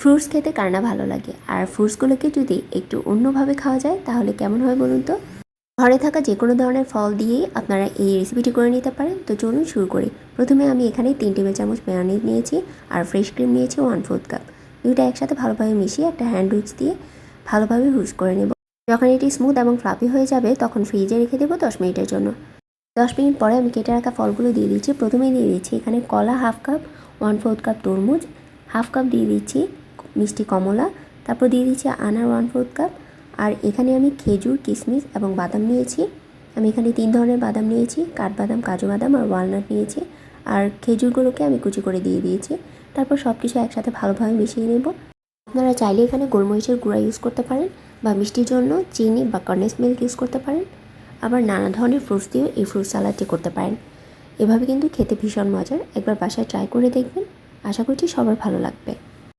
Fruits খেতে কার না ভালো লাগে, আর ফ্রুটসগুলোকে যদি একটু অন্যভাবে খাওয়া যায় তাহলে কেমন হয় বলুন তো। ঘরে থাকা যে কোনো ধরনের ফল দিয়েই আপনারা এই রেসিপিটি করে নিতে পারেন। তো চলুন শুরু করি। প্রথমে আমি এখানে 3 টেবিল চামচ মেয়োনিজ নিয়েছি আর ফ্রেশ ক্রিম নিয়েছি 1/4 কাপ। দুইটা একসাথে ভালোভাবে মিশিয়ে একটা হ্যান্ড উইচ দিয়ে ভালোভাবে হুইস্ক করে নেব। যখন এটি স্মুথ এবং ফ্লাফি হয়ে যাবে তখন ফ্রিজে রেখে দেবো 10 মিনিটের জন্য। 10 মিনিট পরে আমি কেটে রাখা ফলগুলো দিয়ে দিচ্ছি। প্রথমেই দিয়ে দিচ্ছি এখানে কলা হাফ কাপ, 1/4 কাপ তরমুজ, হাফ কাপ দিয়ে দিচ্ছি মিষ্টি কমলা, তারপর দিয়ে দিচ্ছি আনার 1/4 কাপ। আর এখানে আমি খেজুর, কিশমিশ এবং বাদাম নিয়েছি। আমি এখানে 3 ধরনের বাদাম নিয়েছি, কাঠবাদাম, কাজু বাদাম আর ওয়ালনাট নিয়েছি। আর খেজুরগুলোকে আমি কুচি করে দিয়ে দিয়েছি। তারপর সব কিছু একসাথে ভালোভাবে মিশিয়ে নেব। আপনারা চাইলে এখানে গোলমরিচের গুঁড়া ইউজ করতে পারেন বা মিষ্টির জন্য চিনি বা কন্ডেন্স মিল্ক ইউজ করতে পারেন। আবার নানা ধরনের ফ্রুটস দিয়েও এই ফ্রুট সালাডটি করতে পারেন। এভাবে কিন্তু খেতে ভীষণ মজার। একবার বাসায় ট্রাই করে দেখবেন, আশা করছি সবার ভালো লাগবে।